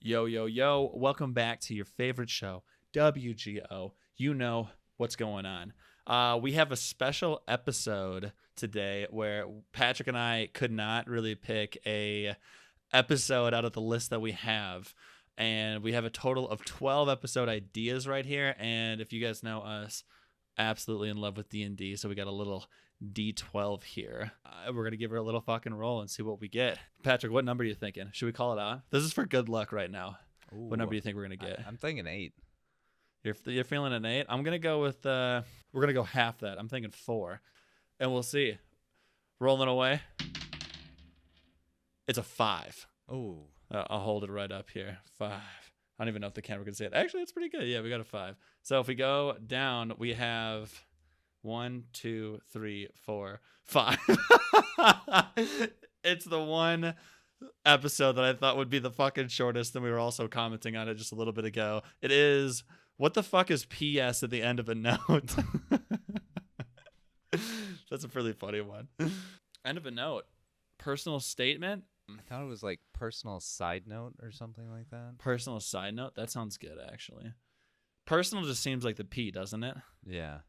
Yo, yo, yo. Welcome back to your favorite show, WGO. You know what's going on. We have a special episode today where Patrick and I could not really pick a episode out of the list that we have. And we have a total of 12 episode ideas right here. And if you guys know us, absolutely in love with D&D. So we got a little D12 here. We're going to give her a little fucking roll and see what we get. Patrick, what number are you thinking? Should we call it out? This is for good luck right now. Ooh, what number do you think we're going to get? I'm thinking 8. You're feeling an 8? I'm going to go with, we're going to go half that. I'm thinking 4. And we'll see. Rolling away. It's a 5. Oh. I'll hold it right up here. 5. I don't even know if the camera can see it. Actually, it's pretty good. Yeah, we got a 5. So if we go down, we have 1, 2, 3, 4, 5. It's the one episode that I thought would be the fucking shortest, and we were also commenting on it just a little bit ago. It is, what the fuck is PS at the end of a note? That's a pretty funny one. End of a note. Personal statement. I thought it was like personal side note or something like that. Personal side note? That sounds good, actually. Personal just seems like the P, doesn't it? Yeah.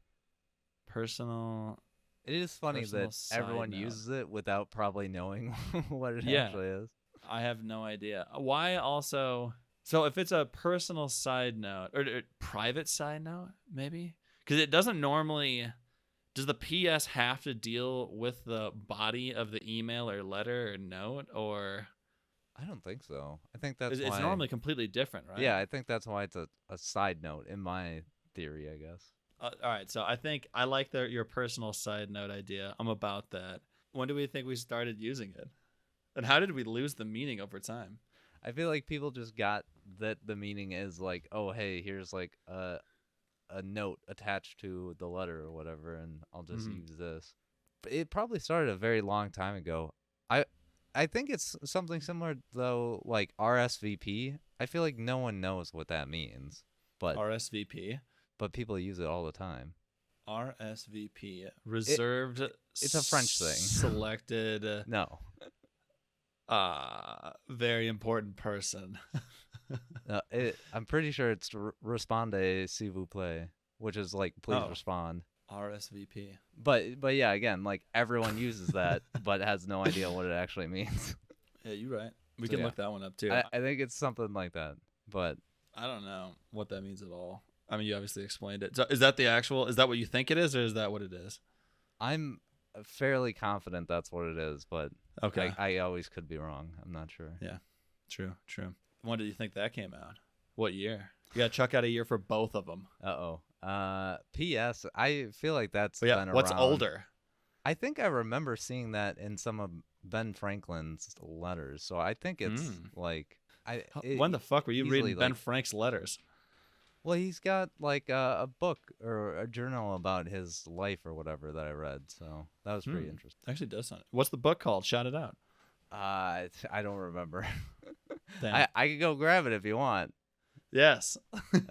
Personal. It is funny Personal that everyone side note. uses it without probably knowing what it Yeah. actually is. I have no idea. Why also? So if it's a personal side note or private side note, maybe? Because it doesn't normally. Does the PS have to deal with the body of the email or letter or note, or I don't think so. I think that's it's why. normally completely different, right? Yeah, I think that's why it's a side note in my theory, I guess. All right, so I think I like your personal side note idea. I'm about that. When do we think we started using it? And how did we lose the meaning over time? I feel like people just got that the meaning is like, oh, hey, here's like a note attached to the letter or whatever, and I'll just use this. But it probably started a very long time ago. I think it's something similar though, like RSVP. I feel like no one knows what that means, but RSVP. But people use it all the time. RSVP, reserved. It's a French thing. Selected. No. Very important person. I'm pretty sure it's Respondez, s'il vous plaît, which is like, please respond. RSVP. But yeah, again, like everyone uses that, but has no idea what it actually means. Yeah, you're right. We can look that one up too. I think it's something like that, but I don't know what that means at all. I mean, you obviously explained it. So is that what you think it is, or is that what it is? I'm fairly confident that's what it is, but okay, I always could be wrong. I'm not sure. Yeah, true. When did you think that came out? What year? You got to chuck out a year for both of them. P.S. I feel like that's been around. What's older? I think I remember seeing that in some of Ben Franklin's letters, so I think it's like when the fuck were you reading Ben Frank's letters? Well, he's got like a book or a journal about his life or whatever that I read, so that was pretty interesting. Actually, does sound. What's the book called? Shout it out. I don't remember. I could go grab it if you want. Yes.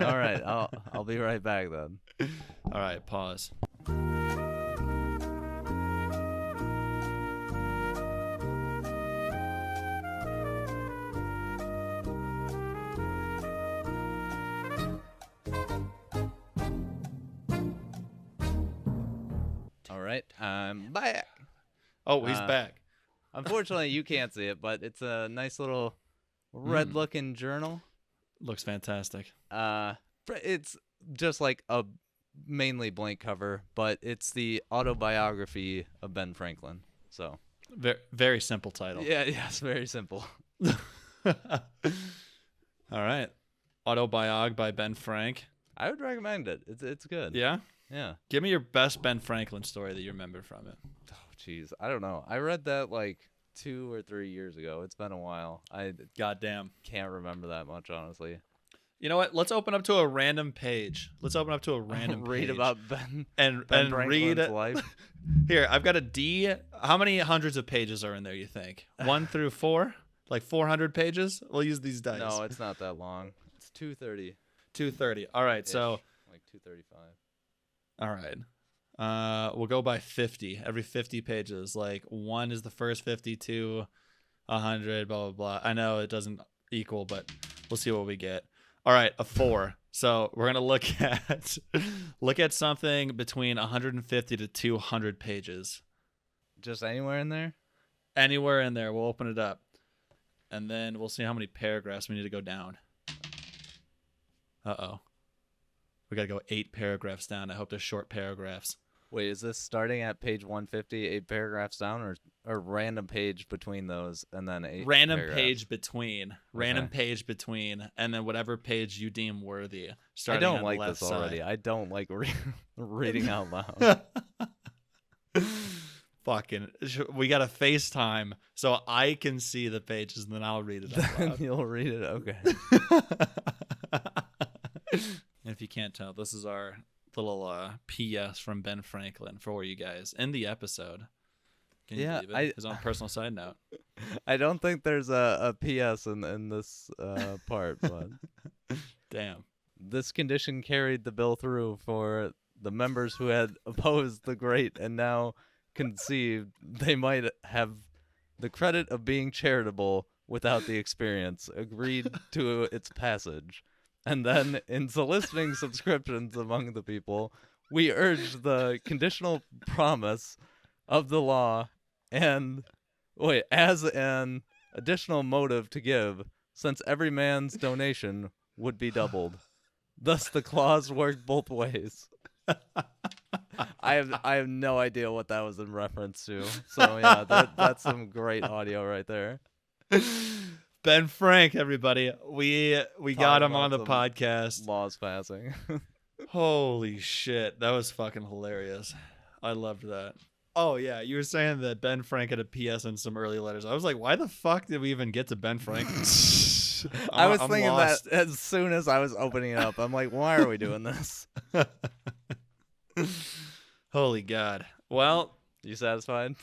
All right, I'll be right back then. All right, pause. I'm back. Oh, he's back. Unfortunately, you can't see it, but it's a nice little red-looking journal. Looks fantastic. It's just like a mainly blank cover, but it's the autobiography of Ben Franklin. So very, very simple title. Yes, very simple. All right, Autobiog by Ben Frank. I would recommend it. It's good. Yeah. Yeah. Give me your best Ben Franklin story that you remember from it. Oh, jeez. I don't know. I read that like 2 or 3 years ago. It's been a while. I goddamn can't remember that much, honestly. You know what? Let's open up to a random page. Read about Ben read life. Here, I've got a D. How many hundreds of pages are in there, you think? 1 through 4? Like 400 pages? We'll use these dice. No, it's not that long. It's 230. 230. All right, so like 235. All right. We'll go by 50. Every 50 pages. Like 1 is the first 50, 2, 100, blah, blah, blah. I know it doesn't equal, but We'll see what we get. All right, a 4. So we're gonna look at something between 150 to 200 pages. Just anywhere in there? Anywhere in there, we'll open it up, and then we'll see how many paragraphs we need to go down. Uh-oh. We gotta go 8 paragraphs down. I hope they're short paragraphs. Wait, is this starting at page 150, 8 paragraphs down, or a random page between those, and then 8 random paragraphs? Random page between, and then whatever page you deem worthy. I don't like this already. I don't like reading out loud. Fucking, we got to FaceTime so I can see the pages, and then I'll read it out loud. You'll read it? Okay. If you can't tell, this is our little PS from Ben Franklin for you guys in the episode. Can you believe it? His own personal side note. I don't think there's a PS in this part, but damn. This condition carried the bill through for the members who had opposed the great and now conceived they might have the credit of being charitable without the experience, agreed to its passage. And then, in soliciting subscriptions among the people, we urge the conditional promise of the law as an additional motive to give, since every man's donation would be doubled. Thus, the clause worked both ways. I have no idea what that was in reference to. So yeah, that's some great audio right there. Ben Frank, everybody. We got him on the podcast. Laws passing. Holy shit. That was fucking hilarious. I loved that. Oh, yeah. You were saying that Ben Frank had a PS in some early letters. I was like, why the fuck did we even get to Ben Frank? I was thinking lost. That as soon as I was opening it up. I'm like, why are we doing this? Holy God. Well, you satisfied?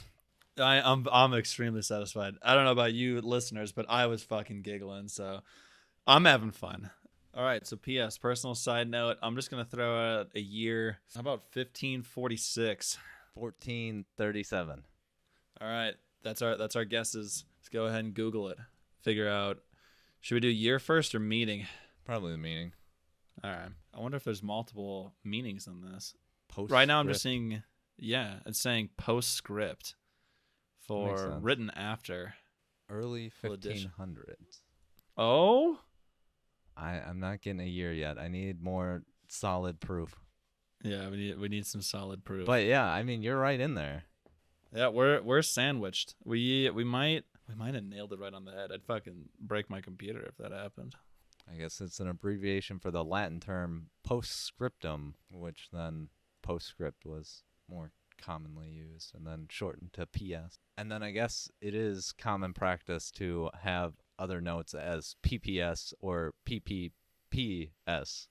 I'm extremely satisfied. I don't know about you listeners, but I was fucking giggling, so I'm having fun. All right, so P.S. personal side note, I'm just gonna throw out a year. How about 1546? 1437. All right, that's our guesses. Let's go ahead and Google it. Figure out. Should we do year first or meaning? Probably the meaning. All right. I wonder if there's multiple meanings in this. Postscript. Right now, I'm just seeing. Yeah, it's saying postscript. For written after. Early 1500s. Oh? I'm not getting a year yet. I need more solid proof. Yeah, we need some solid proof. But yeah, I mean, you're right in there. Yeah, we're sandwiched. We might have nailed it right on the head. I'd fucking break my computer if that happened. I guess it's an abbreviation for the Latin term postscriptum, which then postscript was more commonly used and then shortened to PS. And then I guess it is common practice to have other notes as PPS or PPPS.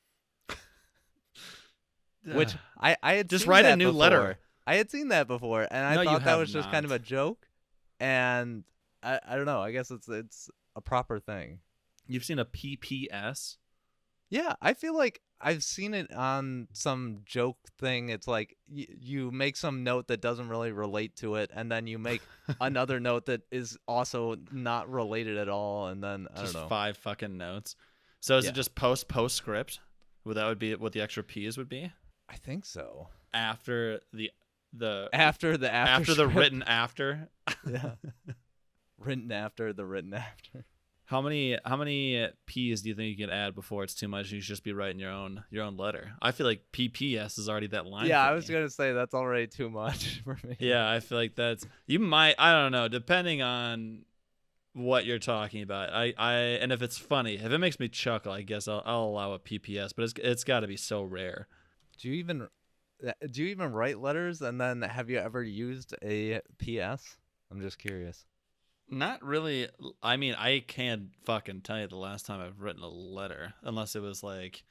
Which I had just seen write that a new before. letter. I had seen that before, and I thought that was just kind of a joke. And I don't know. I guess it's a proper thing. You've seen a PPS? Yeah, I feel like I've seen it on some joke thing. It's like you make some note that doesn't really relate to it, and then you make another note that is also not related at all, and then I don't know. 5 fucking notes. So is it just postscript? Well, that would be what the extra P's would be? I think so. After the written after. Yeah. Written after the written after. How many P's do you think you can add before it's too much? You should just be writing your own letter. I feel like PPS is already that line. Yeah, I was gonna say that's already too much for me. Yeah, I feel like you might. I don't know, depending on what you're talking about. And if it's funny, if it makes me chuckle, I guess I'll allow a PPS. But it's got to be so rare. Do you even write letters? And then have you ever used a PS? I'm just curious. Not really. I mean, I can't fucking tell you the last time I've written a letter, unless it was like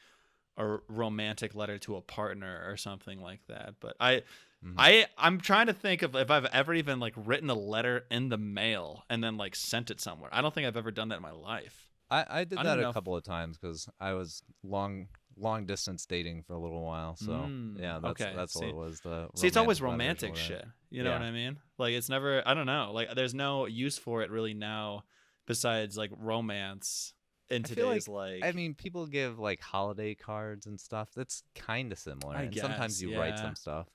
a romantic letter to a partner or something like that. But I'm trying to think of if I've ever even like written a letter in the mail and then like sent it somewhere. I don't think I've ever done that in my life. I did that a couple of times because I was long distance dating for a little while. So yeah, that's what it was. It's always romantic shit. You know what I mean? Like it's never. I don't know. Like there's no use for it really now, besides like romance in I feel today's like. I mean, people give like holiday cards and stuff. That's kind of similar. I And guess, sometimes you write yeah. some stuff,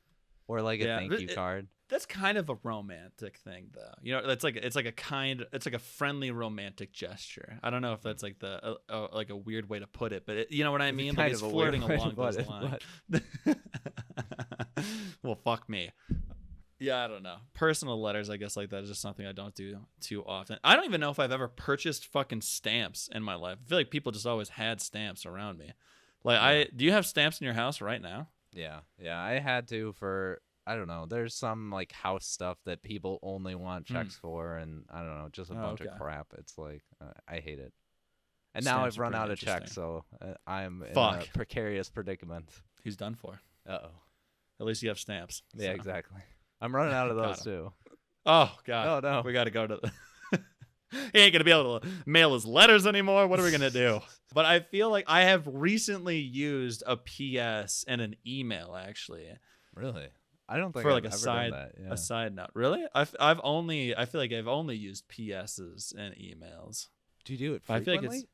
or like a Yeah, thank you card. that's kind of a romantic thing, though. You know, that's like it's like a friendly romantic gesture. I don't know if that's like like a weird way to put it, but you know what I It's mean. Like kind it's of a weird flirting way to along put those it, lines. Well, fuck me. Yeah, I don't know. Personal letters, I guess, like that is just something I don't do too often. I don't even know if I've ever purchased fucking stamps in my life. I feel like people just always had stamps around me. Like, Yeah. do you have stamps in your house right now? Yeah, I had to for I don't know. There's some like house stuff that people only want checks for, and I don't know, just a bunch of crap. It's like I hate it. And now Stamps I've are run pretty out of checks, interesting. so I'm in a Fuck. precarious predicament. He's done for. Uh-oh. At least you have stamps. Yeah, so. exactly. I'm running out of those Got too. Oh god. Oh no. We got to go to. He ain't gonna be able to mail his letters anymore. What are we gonna do? But I feel like I have recently used a PS and an email actually Really? I don't think for I've like ever done that. Yeah. a side note. Really? I feel like I've only used PSs and emails. Do you do it I feel frequently? like it's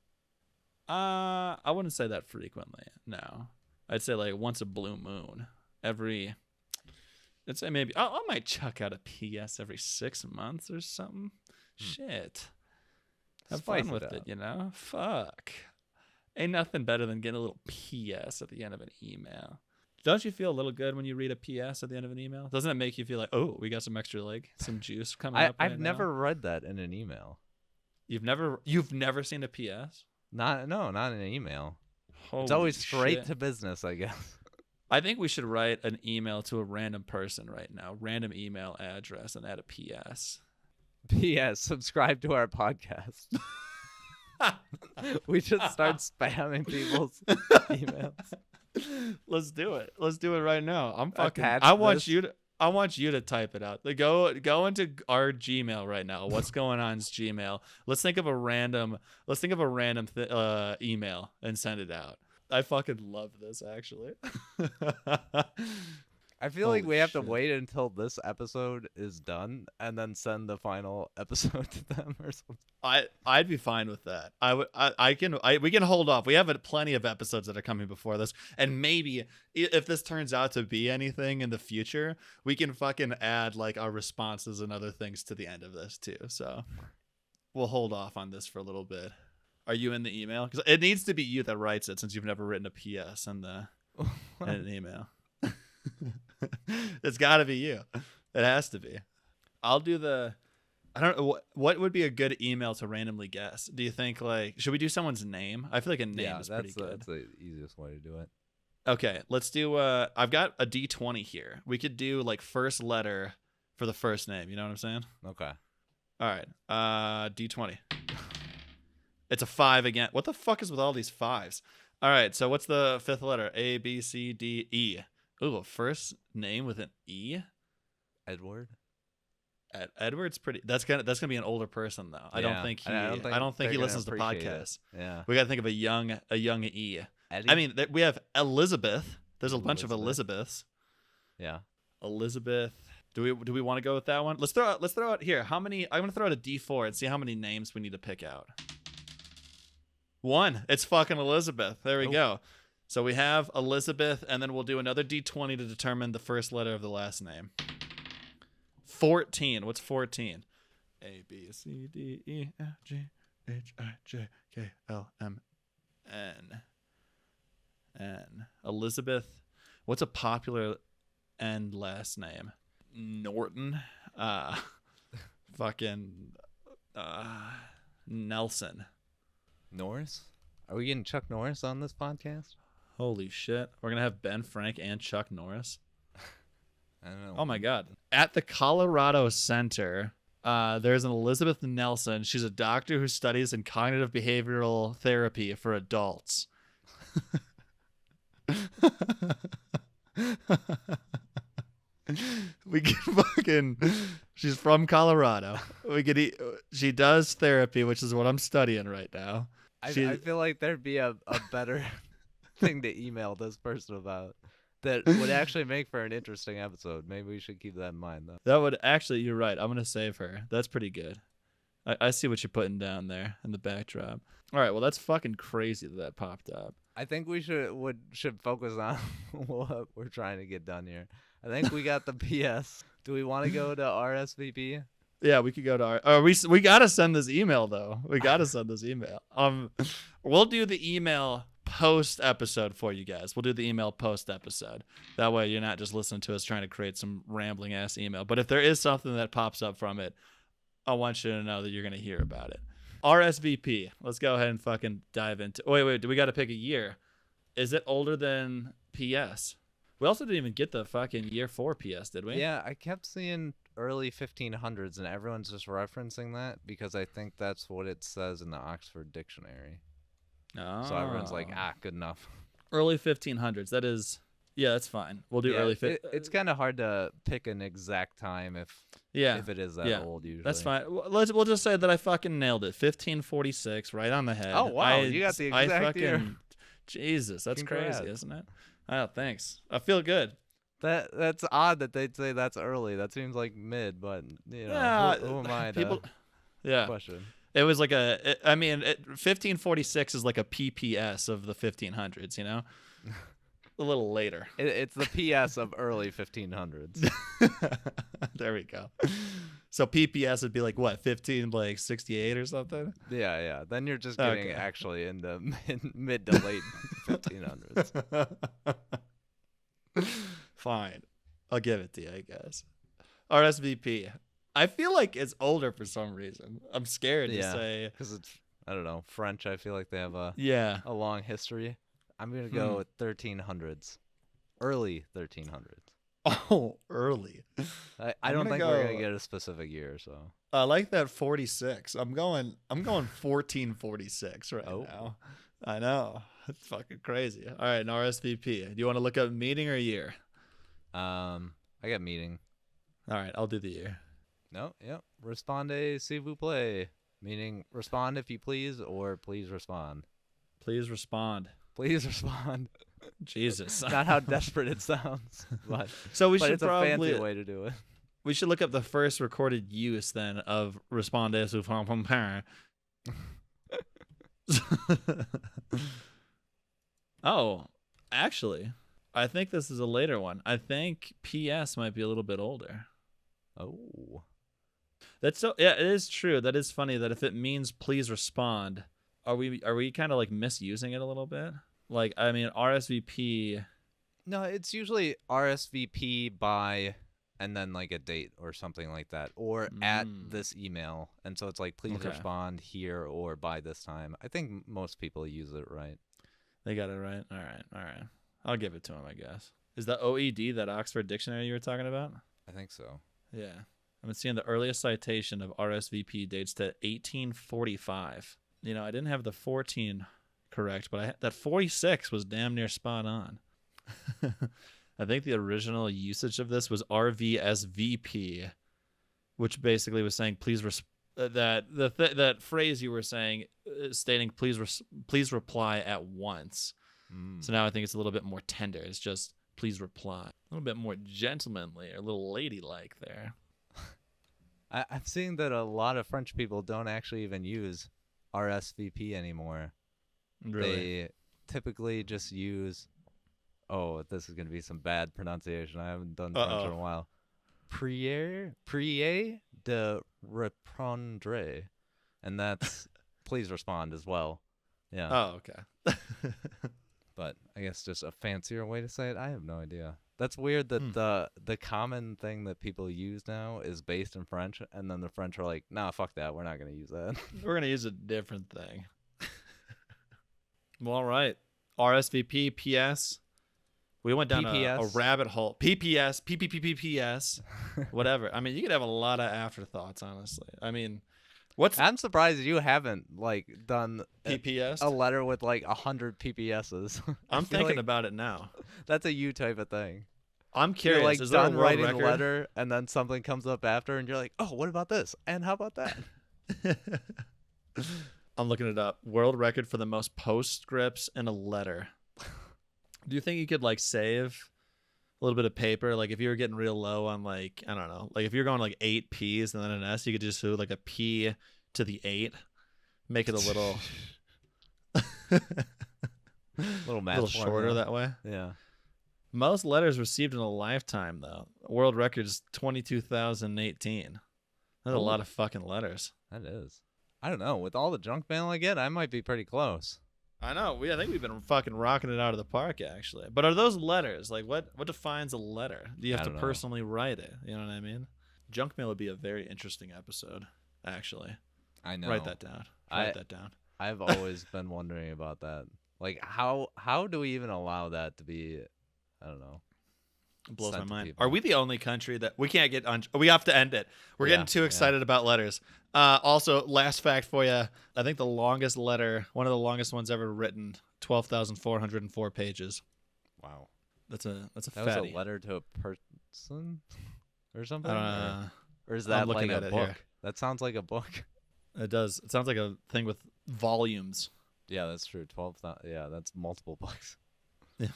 I wouldn't say that frequently. No. I'd say like once a blue moon. I'd say maybe I might chuck out a PS every 6 months or something. Shit. Have Spice fun with it it, up. you know? Fuck. Ain't nothing better than getting a little PS at the end of an email. Don't you feel a little good when you read a PS at the end of an email? Doesn't it make you feel like, oh, we got some extra some juice coming up? I've right never now? read that in an email. You've never seen a PS? Not in an email. It's Holy always straight shit. to business, I guess. I think we should write an email to a random person right now, random email address, and add a PS. P.S. Subscribe to our podcast. We should start spamming people's emails. Let's do it. Let's do it right now. I'm fucking. Attach I want this. you to type it out. Go into our Gmail right now. What's going on is Gmail. Let's think of a random email and send it out. I fucking love this actually. I feel like Holy we have shit. to wait until this episode is done and then send the final episode to them or something. I'd be fine with that. We can hold off. We have plenty of episodes that are coming before this, and maybe if this turns out to be anything in the future, we can fucking add like our responses and other things to the end of this too. So we'll hold off on this for a little bit. Are you in the email? Because it needs to be you that writes it, since you've never written a PS in an email. It's got to be you. It has to be. I'll do the. I don't know what would be a good email to randomly guess. Do you think like should we do someone's name? I feel like a name is pretty good. That's the easiest way to do it. Okay, let's do. I've got a D20 here. We could do like first letter for the first name. You know what I'm saying? Okay. All right. D20. It's a 5 again. What the fuck is with all these 5s? All right. So what's the fifth letter? A, B, C, D, E. Ooh, a first name with an E. Edward. Edward's pretty. That's gonna be an older person though. I don't think he listens to podcasts. Yeah. We gotta think of a young E. Eddie? I mean, we have Elizabeth. There's a bunch of Elizabeths. Yeah. Elizabeth. Do we want to go with that one? Let's throw out here. How many? I'm gonna throw out a D4 and see how many names we need to pick out. 1. It's fucking Elizabeth. There we go. So we have Elizabeth, and then we'll do another D20 to determine the first letter of the last name. 14. What's 14? A, B, C, D, E, F, G, H, I, J, K, L, M, N. N. Elizabeth. What's a popular end last name? Norton. Fucking Nelson. Norris? Are we getting Chuck Norris on this podcast? Holy shit. We're going to have Ben Frank and Chuck Norris. I don't know. Oh my God. At the Colorado Center, there's an Elizabeth Nelson. She's a doctor who studies in cognitive behavioral therapy for adults. We can fucking. She's from Colorado. She does therapy, which is what I'm studying right now. I feel like there'd be a better thing to email this person about that would actually make for an interesting episode. Maybe we should keep that in mind, though. That would actually. You're right. I'm gonna save her. That's pretty good. I see what you're putting down there in the backdrop. All right, well, that's fucking crazy that popped up. I think we should focus on what we're trying to get done here. I think we got the PS. Do we want to go to RSVP? Yeah, we could go to our. We gotta send this email though. We gotta send this email. We'll do the email post episode for you guys. We'll do the email post episode. That way you're not just listening to us trying to create some rambling ass email. But if there is something that pops up from it, I want you to know that you're gonna hear about it. RSVP. Let's go ahead and fucking dive into. Wait. Do we got to pick a year? Is it older than PS? We also didn't even get the fucking year for PS, did we? Yeah, I kept seeing early 1500s, and everyone's just referencing that because I think that's what it says in the Oxford Dictionary. Oh. So everyone's like, good enough. Early 1500s. That is, yeah, that's fine. We'll do early. It's kind of hard to pick an exact time if it is that old. Usually, that's fine. We'll just say that I fucking nailed it. 1546, right on the head. Oh wow, you got the exact year. Jesus, that's Congrats. crazy, isn't it? Oh, thanks. I feel good. That's odd that they'd say that's early. That seems like mid, but you know, who am I to question? It was like 1546 is like a PPS of the 1500s, you know? A little later. It's the PS of early 1500s. There we go. So PPS would be like what, 1568 or something? Yeah. Then you're just getting actually in the mid to late 1500s. Fine. I'll give it to you, I guess. RSVP. I feel like it's older for some reason. I'm scared to say. Because it's, I don't know, French. I feel like they have a long history. I'm going to go with 1300s. Early 1300s. Oh, early. I don't think we're going to get a specific year, so. I like that 46. I'm going 1446 right now. I know. It's fucking crazy. All right, an RSVP. Do you want to look up meeting or year? I got meeting. All right, I'll do the year. No, yep. Respondez s'il vous plaît. Meaning respond if you please, or please respond. Please respond. Please respond. Jesus. Not how desperate it sounds, but it's a fancy way to do it. We should look up the first recorded use then of respondez s'il vous plaît. Oh, actually, I think this is a later one. I think PS might be a little bit older. Oh. It is true. That is funny that if it means please respond, are we kind of like misusing it a little bit? Like, I mean, RSVP. No, it's usually RSVP by and then like a date or something like that, or at this email. And so it's like, please respond here or by this time. I think most people use it right. They got it right. All right. I'll give it to him, I guess. Is the OED that Oxford Dictionary you were talking about? I think so. Yeah. I'm seeing the earliest citation of RSVP dates to 1845. You know, I didn't have the 14 correct, but that 46 was damn near spot on. I think the original usage of this was R.S.V.P, which basically was saying please that phrase you were saying stating please reply at once. So now I think it's a little bit more tender. It's just please reply. A little bit more gentlemanly or a little ladylike there. I'm seeing that a lot of French people don't actually even use RSVP anymore. Really? They typically just use, this is going to be some bad pronunciation. I haven't done French in a while. Prière de répondre. And that's please respond as well. Yeah. Oh, okay. But I guess just a fancier way to say it. I have no idea. That's weird that the common thing that people use now is based in French, and then the French are like, nah, fuck that. We're not going to use that. We're going to use a different thing. Well, all right. RSVP, PS. We went down a rabbit hole. PPS, PPPPS, whatever. I mean, you could have a lot of afterthoughts, honestly. I mean, I'm surprised you haven't done PPS, a letter with 100 PPSs. I'm thinking about it now. That's a you type of thing. I'm curious. You're is done there a writing record? A letter, and then something comes up after, and you're like, oh, what about this? And how about that? I'm looking it up. World record for the most postscripts in a letter. Do you think you could save a little bit of paper? Like if you were getting real low on I don't know, if you're going 8 P's and then an S, you could just do a P, to the 8. Make it a little Little a little shorter that way. Yeah. Most letters received in a lifetime, though. World record is 22,018. That's a Ooh. lot of fucking letters. That is. I don't know. With all the junk mail I get, I might be pretty close. I know. I think we've been fucking rocking it out of the park, actually. But are those letters? Like, what defines a letter? Do you have to personally write it? You know what I mean? Junk mail would be a very interesting episode, actually. I know. Write that down. Write that down. I've always been wondering about that. Like, how do we even allow that to be? I don't know. It blows my mind. Are we the only country that we can't get on? We have to end it. We're getting too excited about letters. Also, last fact for you. I think the longest letter, one of the longest ones ever written, 12,404 pages. Wow. That's a that fatty. was a letter to a person or something? Or is I'm that like a book? Here. That sounds like a book. It does. It sounds like a thing with volumes. Yeah, that's true. 12,000. Yeah, that's multiple books. Yeah.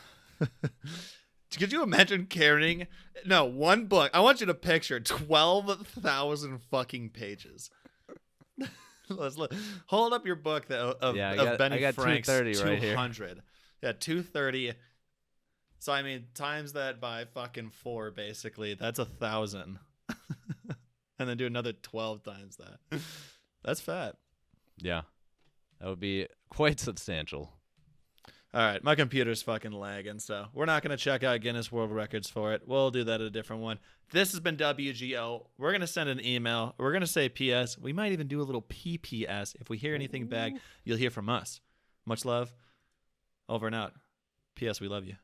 Could you imagine carrying one book? I want you to picture 12,000 fucking pages. Let's look. Hold up your book of Benny Frank's 230 right 200. Here. Yeah, 230. So I mean, times that by fucking 4, basically. That's 1,000. And then do another 12 times that. That's fat. Yeah, that would be quite substantial. All right, my computer's fucking lagging, so we're not going to check out Guinness World Records for it. We'll do that at a different one. This has been WGO. We're going to send an email. We're going to say PS. We might even do a little PPS. If we hear anything back, you'll hear from us. Much love. Over and out. PS, we love you.